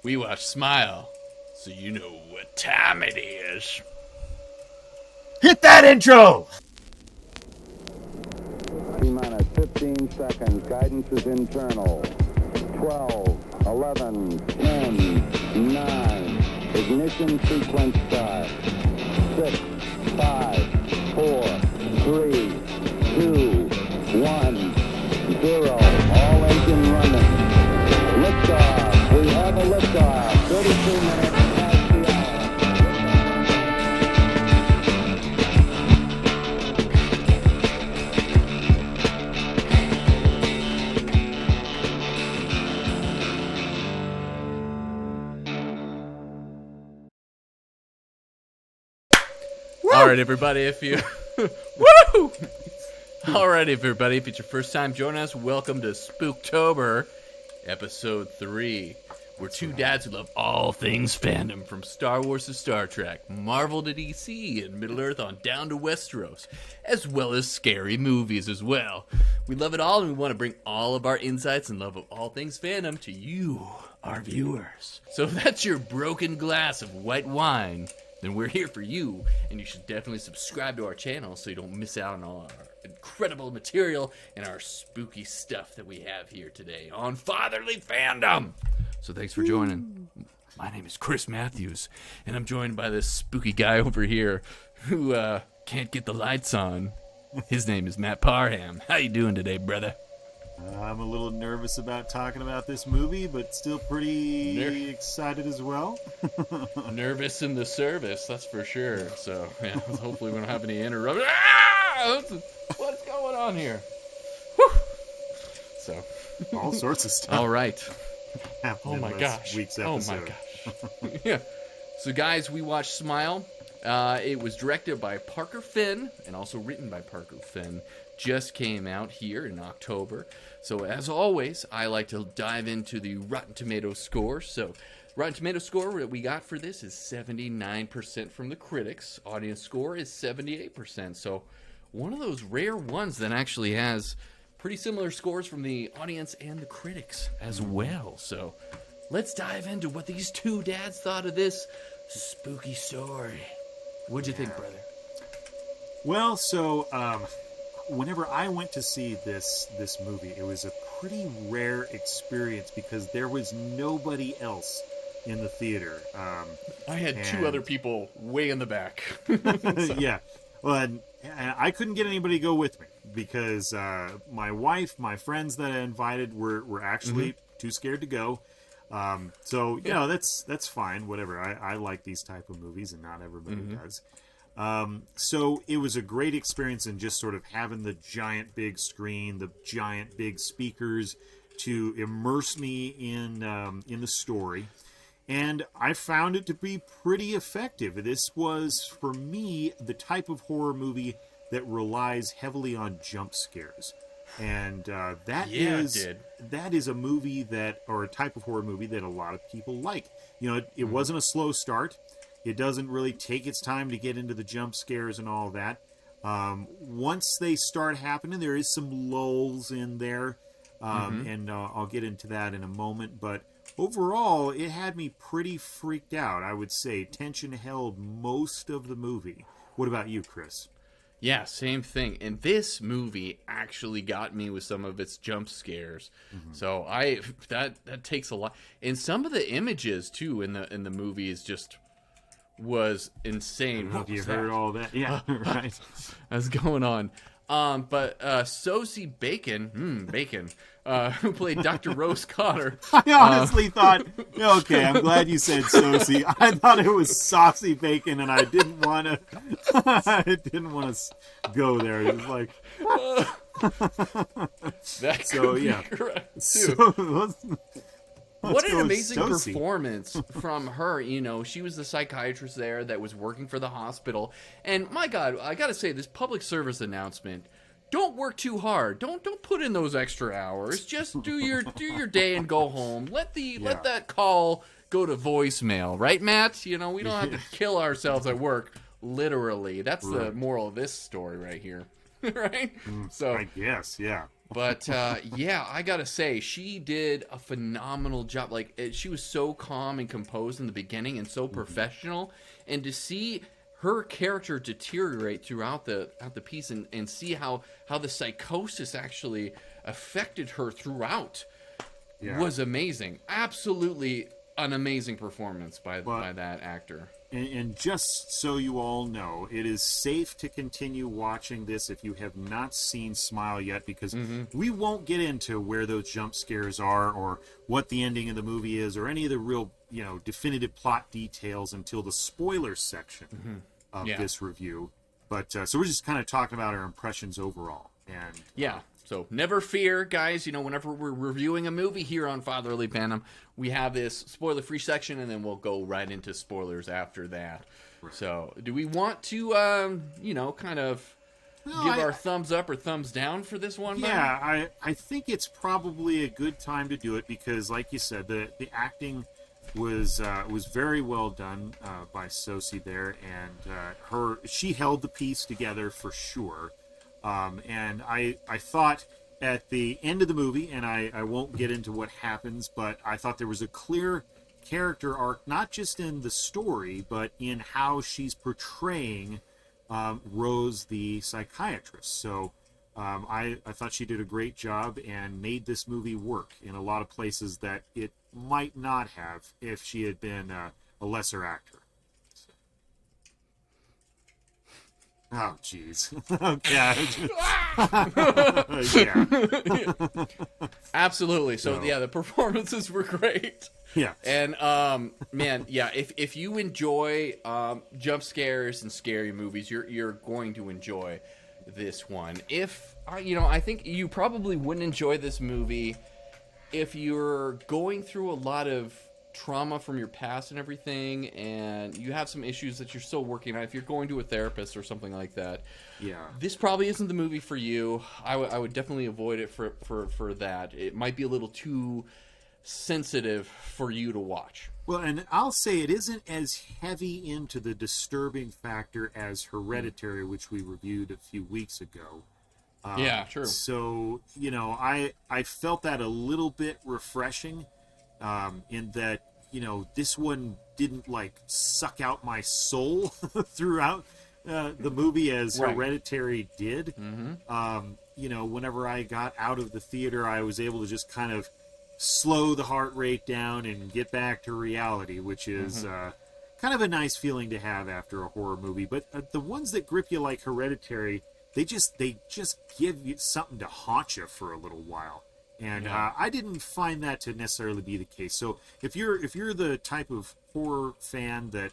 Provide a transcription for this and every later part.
We watch Smile, so you know what time it is. Hit that intro! T-minus 15 seconds. Guidance is internal. 12, 11, 10, 9. Ignition sequence start. 6, 5, 4, 3, 2, 1, 0. All engine running. Liftoff. We have a liftoff. 32 minutes past the hour. All right, everybody, if you... Woo! All right, everybody, if it's your first time joining us, welcome to Spooktober, Episode 3. We're two dads who love all things fandom, from Star Wars to Star Trek, Marvel to DC, and Middle-earth on down to Westeros, as well as scary movies as well. We love it all, and we want to bring all of our insights and love of all things fandom to you, our viewers. So if that's your broken glass of white wine, then we're here for you, and you should definitely subscribe to our channel so you don't miss out on all our incredible material and our spooky stuff that we have here today on Fatherly Fandom. So thanks for joining. My name is Chris Matthews, and I'm joined by this spooky guy over here who can't get the lights on. His name is Matt Parham. How you doing today, brother? I'm a little nervous about talking about this movie, but still pretty excited as well. Nervous in the service, that's for sure. So, yeah, hopefully we don't have any interruptions. Ah! What's going on here? Whew. So, all sorts of stuff. All right. Oh my gosh. Week's Oh episode. my gosh. Yeah. So, guys, we watched Smile. It was directed by Parker Finn and also written by Parker Finn. Just came out here in October. So as always, I like to dive into the Rotten Tomatoes score. So Rotten Tomatoes score that we got for this is 79% from the critics. Audience score is 78%. So one of those rare ones that actually has pretty similar scores from the audience and the critics as well. So let's dive into what these two dads thought of this spooky story. What'd you think, brother? Well, so whenever I went to see this movie, it was a pretty rare experience because there was nobody else in the theater. I had two other people way in the back. Yeah. Well, and I couldn't get anybody to go with me because my wife, my friends that I invited were actually too scared to go. So, you know, that's fine, whatever. I like these type of movies, and not everybody does. So it was a great experience in just sort of having the giant big screen, the giant big speakers to immerse me in the story. And I found it to be pretty effective. This was, for me, the type of horror movie that relies heavily on jump scares. And that is a movie that, or a type of horror movie that a lot of people like. You know, it wasn't a slow start. It doesn't really take its time to get into the jump scares and all that. Once they start happening, there is some lulls in there. And I'll get into that in a moment. But overall, it had me pretty freaked out, I would say. Tension held most of the movie. What about you, Chris? Yeah, same thing. And this movie actually got me with some of its jump scares. So that takes a lot. And some of the images too in the movie was insane. Have you heard all that? Yeah, right. That's going on. But Sosie Bacon, who played Dr. Rose Cotter. I honestly thought, okay, I'm glad you said Sosie. I thought it was Saucy Bacon, and I didn't want to go there. It was like, that could be correct too. What an amazing performance from her. You know, she was the psychiatrist there that was working for the hospital. And my God, I got to say, this public service announcement, don't work too hard. Don't put in those extra hours. Just do your day and go home. Let that call go to voicemail, right, Matt? You know, we don't have to kill ourselves at work, literally. That's the moral of this story right here. Right? So I guess, yeah. But yeah, I gotta say, she did a phenomenal job. Like, she was so calm and composed in the beginning, and so professional. And to see her character deteriorate throughout the piece, and see how the psychosis actually affected her throughout, was amazing. Absolutely an amazing performance by that actor. And just so you all know, it is safe to continue watching this if you have not seen Smile yet, because we won't get into where those jump scares are or what the ending of the movie is or any of the real, definitive plot details until the spoiler section of this review. But so we're just kind of talking about our impressions overall. And so never fear, guys. Whenever we're reviewing a movie here on Fatherly Fandom, we have this spoiler-free section, and then we'll go right into spoilers after that. Right. So do we want to, kind of give our thumbs up or thumbs down for this one? Yeah, I think it's probably a good time to do it because, like you said, the acting was very well done by Sosie there, and she held the piece together for sure. And I thought at the end of the movie, and I won't get into what happens, but I thought there was a clear character arc, not just in the story, but in how she's portraying Rose, the psychiatrist. So I thought she did a great job and made this movie work in a lot of places that it might not have if she had been a lesser actor. Oh, jeez. Yeah. Absolutely. So, the performances were great. Yeah. And, man, if you enjoy jump scares and scary movies, you're going to enjoy this one. I think you probably wouldn't enjoy this movie if you're going through a lot of trauma from your past and everything, and you have some issues that you're still working on. If you're going to a therapist or something like that, this probably isn't the movie for you. I would definitely avoid it for that. It might be a little too sensitive for you to watch. Well, and I'll say it isn't as heavy into the disturbing factor as Hereditary, which we reviewed a few weeks ago. True. So, I felt that a little bit refreshing. In that, this one didn't suck out my soul throughout the movie as Hereditary did. Whenever I got out of the theater, I was able to just kind of slow the heart rate down and get back to reality, which is kind of a nice feeling to have after a horror movie. But the ones that grip you like Hereditary, they just give you something to haunt you for a little while. And I didn't find that to necessarily be the case. So if you're the type of horror fan that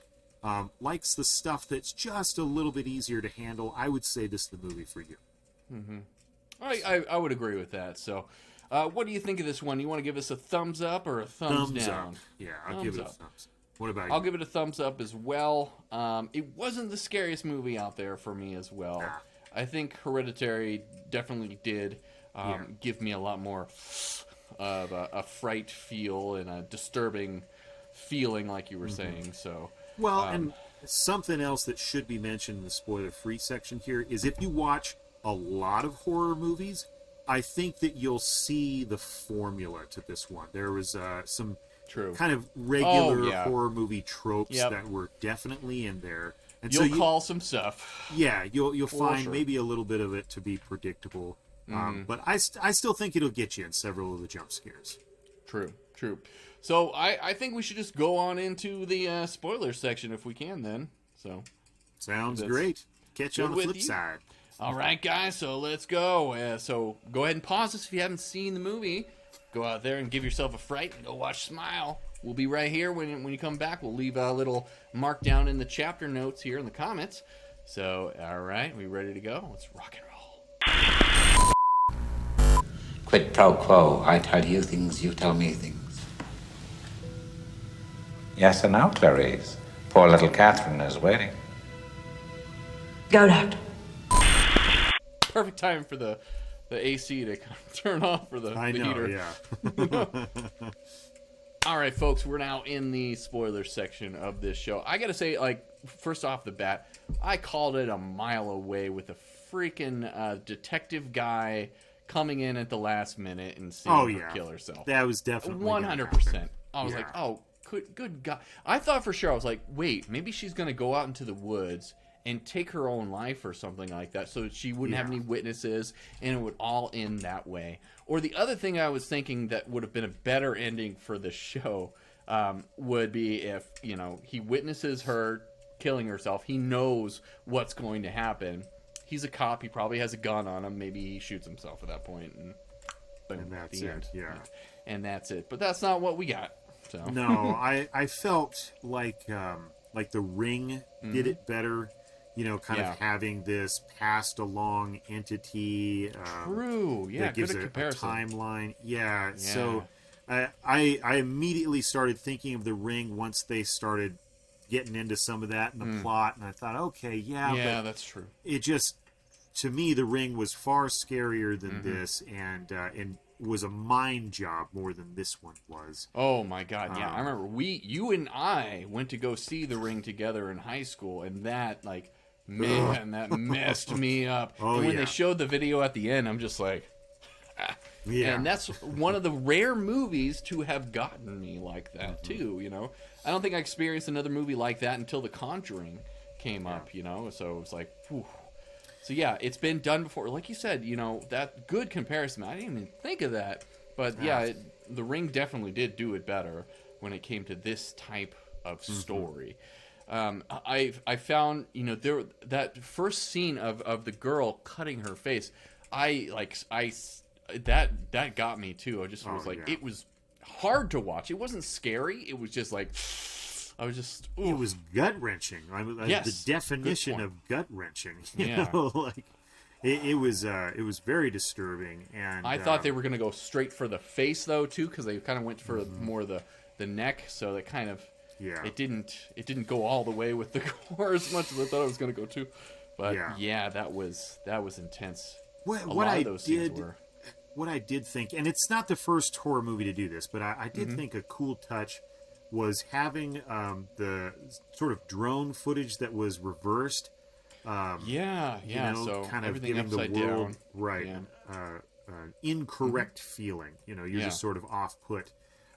likes the stuff that's just a little bit easier to handle, I would say this is the movie for you. I would agree with that. So what do you think of this one? You want to give us a thumbs up or a thumbs down? Up. Yeah, I'll give it a thumbs up. What about you? I'll give it a thumbs up as well. It wasn't the scariest movie out there for me as well. I think Hereditary definitely did give me a lot more of a fright feel and a disturbing feeling, like you were saying. So, and something else that should be mentioned in the spoiler-free section here is if you watch a lot of horror movies, I think that you'll see the formula to this one. There was some kind of regular horror movie tropes that were definitely in there. And you'll call some stuff. Yeah, you'll find maybe a little bit of it to be predictable. But I still think it'll get you in several of the jump scares. True. So I think we should just go on into the spoiler section if we can then. So sounds great. Catch you on the flip side. All right, guys, so let's go. So go ahead and pause this if you haven't seen the movie. Go out there and give yourself a fright and go watch Smile. We'll be right here when you come back. We'll leave a little mark down in the chapter notes here in the comments. So, all right, we ready to go? Let's rock and roll. Quid pro quo. I tell you things, you tell me things. Yes, and now, Clarice. Poor little Catherine is waiting. Go, Doctor. Perfect time for the AC to turn off for the heater. Yeah. All right, folks, we're now in the spoiler section of this show. I got to say, first off the bat, I called it a mile away with a freaking detective guy coming in at the last minute and seeing her yeah, kill herself. that was definitely 100%. I was Yeah. like, oh, good God. I thought for sure, I was like, wait, maybe she's going to go out into the woods and take her own life or something like that, so she wouldn't have any witnesses, and it would all end that way. Or the other thing I was thinking that would have been a better ending for the show would be if, you know, he witnesses her killing herself. He knows what's going to happen. He's a cop. He probably has a gun on him. Maybe he shoots himself at that point, and boom, And that's the it, end. yeah. And that's it. But that's not what we got. So No, I felt like The Ring did it better. You know, kind of having this passed along entity. True. Yeah, that gives good a comparison. timeline. Yeah. So I immediately started thinking of The Ring once they started getting into some of that in the plot, and I thought, okay, Yeah, but that's true. it just, to me, The Ring was far scarier than this, and was a mind job more than this one was. Oh my God! Yeah, I remember you and I went to go see The Ring together in high school, and that, like, man, that messed me up. Oh, and when yeah. they showed the video at the end, I'm just like, Yeah. And that's one of the rare movies to have gotten me like that too. You know, I don't think I experienced another movie like that until The Conjuring came up. You know, so it was like, whew. So yeah, it's been done before. Like you said, you know, that good comparison. I didn't even think of that, but yeah, The Ring definitely did do it better when it came to this type of story. I found, you know, that first scene of the girl cutting her face, that got me too. I just was like, it was hard to watch. It wasn't scary. It was just like, I was just, ooh. It was gut wrenching. Yes, the definition of gut wrenching. Yeah. Like it was very disturbing. And I thought they were going to go straight for the face though too, because they kind of went for more the neck. So that kind of it didn't go all the way with the gore as much as I thought it was going to go too. But yeah, that was intense. What I did think, and it's not the first horror movie to do this, but I did think a cool touch was having the sort of drone footage that was reversed. You know, so kind of everything giving the upside world down. an incorrect feeling. You know, you're just sort of off put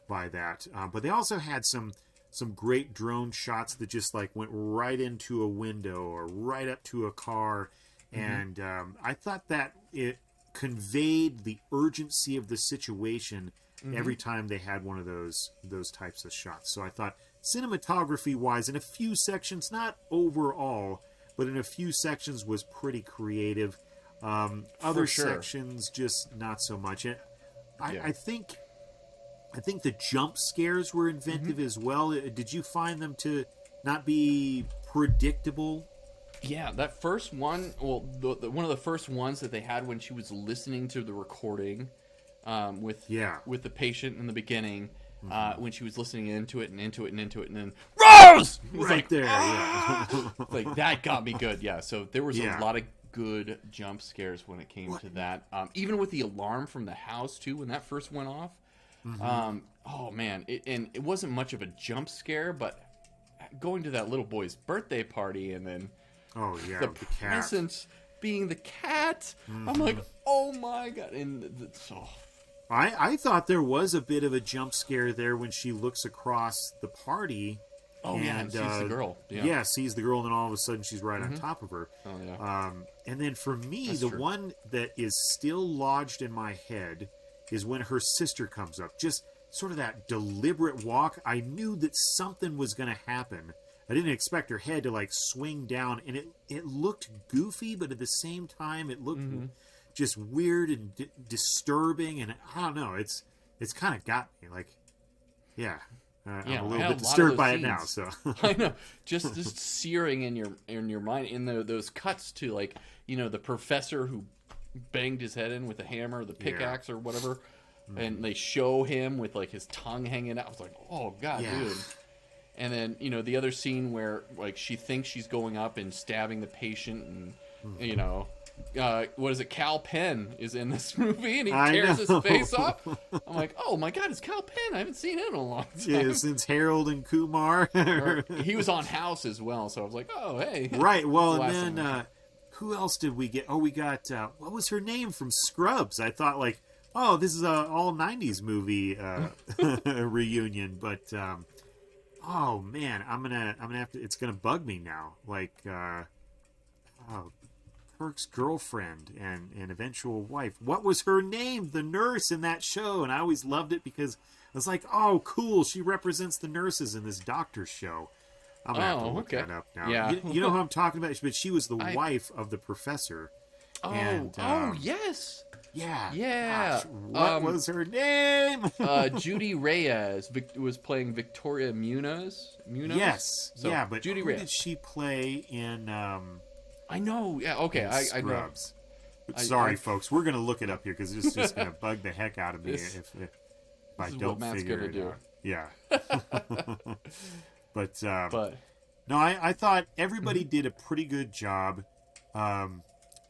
by that. But they also had some great drone shots that just like went right into a window or right up to a car, and I thought that it conveyed the urgency of the situation every time they had one of those types of shots. So I thought cinematography wise, in a few sections, not overall, but in a few sections was pretty creative. Other sections just not so much. And I think the jump scares were inventive as well. Did you find them to not be predictable? Yeah, that first one, well, one of the first ones that they had when she was listening to the recording with the patient in the beginning, when she was listening into it, and then Rose! Right there, like, that got me good, yeah. So there was a lot of good jump scares when it came to that. Even with the alarm from the house, too, when that first went off. Oh, man. It wasn't much of a jump scare, but going to that little boy's birthday party and then... Oh, yeah, the with the cat. presence being the cat. I'm like, oh my God. And I thought there was a bit of a jump scare there when she looks across the party. Oh, and sees the girl. Yeah, sees the girl, and then all of a sudden she's right on top of her. Oh, yeah. And then for me, That's the true. one that is still lodged in my head is when her sister comes up. Just sort of that deliberate walk. I knew that something was going to happen. I didn't expect her head to like swing down, and it looked goofy, but at the same time it looked just weird and disturbing, and I don't know, it's kind of got me like, I'm a little bit disturbed by it now. So I know, just searing in your mind. In those cuts to, like, you know, the professor who banged his head in with a hammer, the pickaxe or whatever, and they show him with like his tongue hanging out. I was like, oh God, dude. And then, you know, the other scene where, like, she thinks she's going up and stabbing the patient, and, you know, what is it? Cal Penn is in this movie, and he tears his face off. I'm like, oh my God, it's Cal Penn. I haven't seen him in a long time. Yeah, since Harold and Kumar. He was on House as well, so I was like, oh, hey. Right, well, and then who else did we get? Oh, we got what was her name from Scrubs? I thought like, oh, this is a all '90s movie reunion, but oh man, I'm gonna have to. It's gonna bug me now. Like, oh, Kirk's girlfriend and eventual wife. What was her name? The nurse in that show, and I always loved it because I was like, oh, cool. She represents the nurses in this doctor's show. I'm gonna have to look that up now. Yeah. You know who I'm talking about? But she was the wife of the professor. Oh, And, yes. Yeah. Yeah. Gosh, what was her name? Judy Reyes was playing Victoria Munoz. Yes. So, yeah, but Judy who Reyes. did she play in I know. Yeah. Okay. in I know. Scrubs? Sorry, folks. We're gonna look it up here because this is just gonna bug the heck out of me if I is don't what Matt's figure gonna it do. out. Yeah. But But no, I thought everybody did a pretty good job.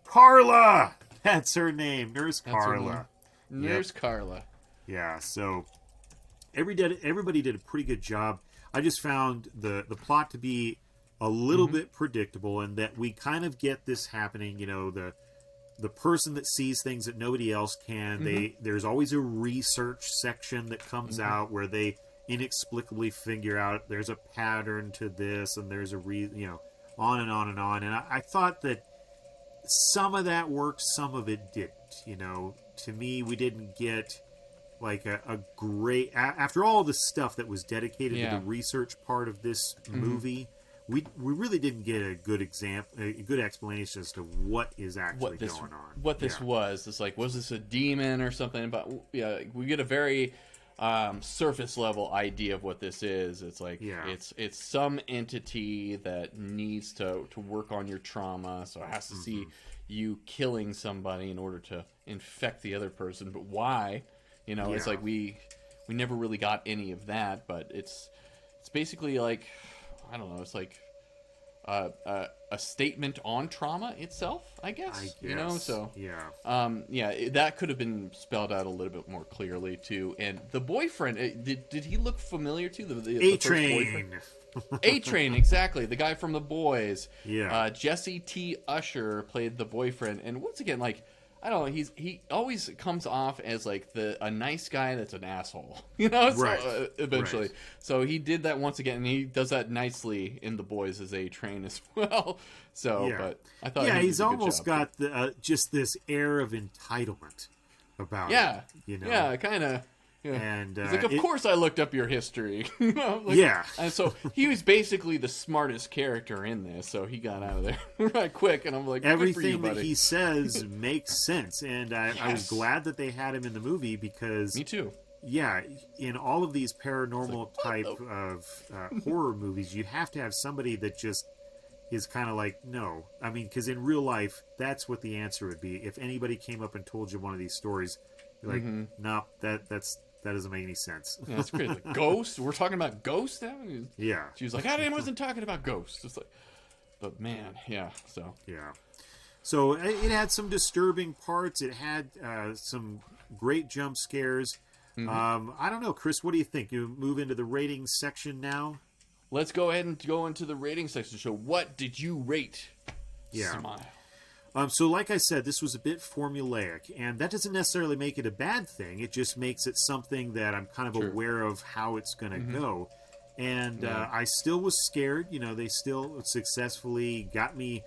Carla, that's her name, Nurse Carla. Nurse Carla. Yeah, so everybody did a pretty good job. I just found the plot to be a little bit predictable, and that we kind of get this happening. You know, the person that sees things that nobody else can. There's always a research section that comes out where they inexplicably figure out there's a pattern to this, and there's on and on and on. And I thought that some of that worked, some of it didn't. You know, to me, we didn't get like a great after all the stuff that was dedicated to the research part of this movie. We really didn't get a good explanation as to what is actually going on. What this was. It's like, was this a demon or something? But yeah, we get a very surface level idea of what this is. It's like it's some entity that needs to work on your trauma, so it has to see you killing somebody in order to infect the other person. But why? You know, it's like we never really got any of that. But it's basically like, I don't know. It's like a statement on trauma itself, I guess. You know, so that could have been spelled out a little bit more clearly too. And the boyfriend, did he look familiar to the A-Train? A-Train, exactly. The guy from The Boys. Yeah. Jesse T. Usher played the boyfriend, and once again, like, I don't know. He always comes off as like a nice guy that's an asshole, you know. So, eventually, right. So he did that once again, and he does that nicely in The Boys as A-Train as well. So, but I thought, he's almost got just this air of entitlement about it. You know, kind of. Yeah. And he's like, of course I looked up your history. You know, like, and so he was basically the smartest character in this, so he got out of there right quick. And I'm like, everything good for you, buddy. that he says makes sense, and I was glad that they had him in the movie because me too. Yeah, in all of these paranormal type of horror movies, you have to have somebody that just is kind of like, no. I mean, because in real life, that's what the answer would be. If anybody came up and told you one of these stories, you're like, no, that doesn't make any sense. Yeah, that's crazy. Like, Ghost? We're talking about Ghost now? Yeah. She was like, I wasn't talking about Ghost. It's like, but man, so. Yeah. So it had some disturbing parts. It had some great jump scares. I don't know, Chris, what do you think? You move into the ratings section now? Let's go ahead and go into the rating section. So what did you rate? Yeah. Smile. So like I said, this was a bit formulaic, and that doesn't necessarily make it a bad thing. It just makes it something that I'm kind of aware of how it's going to go. And I still was scared. You know, they still successfully got me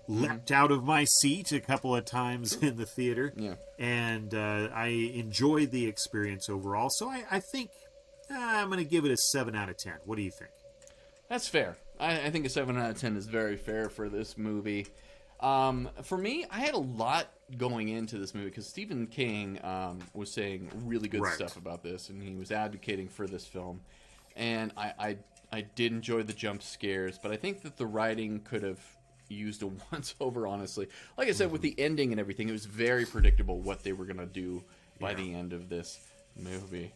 leapt out of my seat a couple of times in the theater. Yeah. And I enjoyed the experience overall. So I think I'm going to give it a 7 out of 10. What do you think? That's fair. I think a 7 out of 10 is very fair for this movie. For me, I had a lot going into this movie because Stephen King was saying really good stuff about this, and he was advocating for this film. And I did enjoy the jump scares, but I think that the writing could have used a once-over, honestly. Like I said, with the ending and everything, it was very predictable what they were going to do by the end of this movie.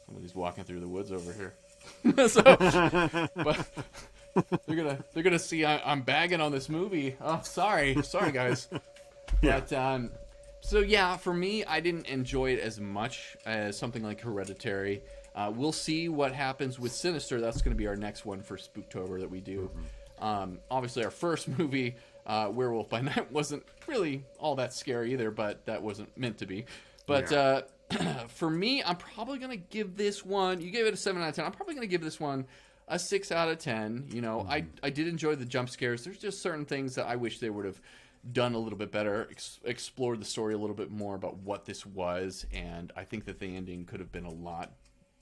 Somebody's walking through the woods over here. But they're gonna see I'm bagging on this movie. Oh, sorry guys. But so yeah, for me, I didn't enjoy it as much as something like Hereditary. We'll see what happens with Sinister. That's going to be our next one for Spooktober that we do. Obviously, our first movie, Werewolf by Night, wasn't really all that scary either, but that wasn't meant to be. But for me, I'm probably going to give this one, you gave it a 7 out of 10, I'm probably going to give this one a 6 out of 10. You know, I did enjoy the jump scares. There's just certain things that I wish they would have done a little bit better, explored the story a little bit more about what this was, and I think that the ending could have been a lot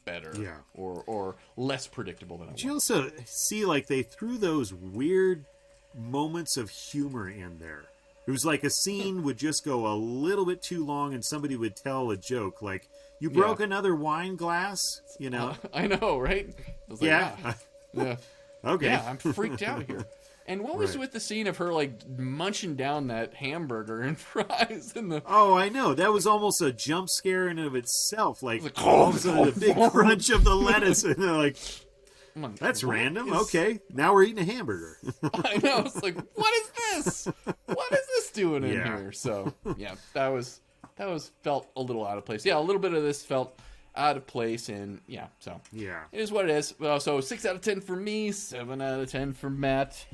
better, or less predictable than it was. You also see, like, they threw those weird moments of humor in there. It was like a scene would just go a little bit too long and somebody would tell a joke, like, you broke another wine glass, you know? I know, right? I was like, yeah. Okay. Yeah, I'm freaked out here. And what was with the scene of her, like, munching down that hamburger and fries in the... Oh, I know. That was almost a jump scare in and of itself. Like, all of a sudden, the big crunch of the lettuce. And they're like, that's random. Okay, now we're eating a hamburger. I know. It's like, what is this? What is this doing in here? So, yeah, that felt a little out of place. Yeah, a little bit of this felt out of place, and so it is what it is. So 6 out of 10 for me, 7 out of 10 for Matt.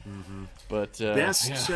But best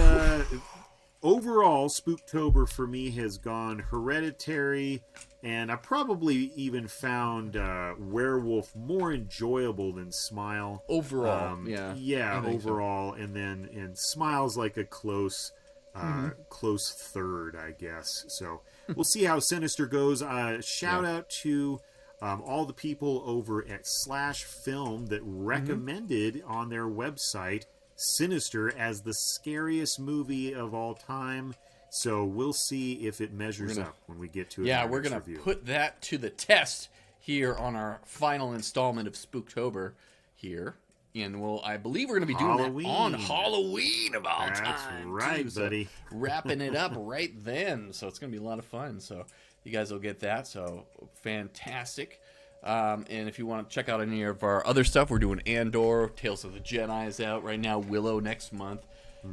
overall, Spooktober for me has gone Hereditary, and I probably even found Werewolf more enjoyable than Smile overall. Overall, so. And Smile's like a close third, I guess. So we'll see how Sinister goes. Shout out to all the people over at Slash Film that recommended on their website Sinister as the scariest movie of all time. So we'll see if it measures up when we get to it. Yeah, we're going to put that to the test here on our final installment of Spooktober here. And I believe we're going to be doing that on Halloween of all time. That's right, buddy. Wrapping it up right then. So it's going to be a lot of fun. So you guys will get that. So fantastic. And if you want to check out any of our other stuff, we're doing Andor, Tales of the Jedi is out right now, Willow next month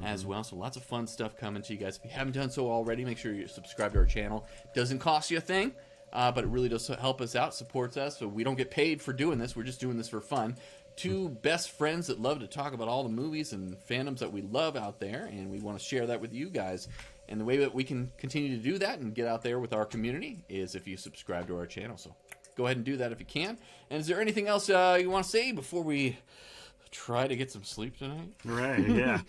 as well. So lots of fun stuff coming to you guys. If you haven't done so already, make sure you subscribe to our channel. It doesn't cost you a thing, but it really does help us out, supports us. So we don't get paid for doing this. We're just doing this for fun. Two best friends that love to talk about all the movies and fandoms that we love out there, and we want to share that with you guys. And the way that we can continue to do that and get out there with our community is if you subscribe to our channel. So go ahead and do that if you can. And is there anything else you want to say before we try to get some sleep tonight? Right, yeah.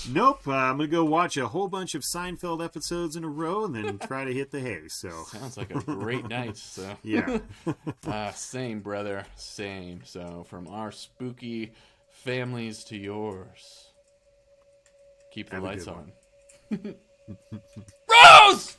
Nope, I'm going to go watch a whole bunch of Seinfeld episodes in a row and then try to hit the hay. So sounds like a great night. So yeah. Same, brother, same. So from our spooky families to yours, keep the lights on. Rose!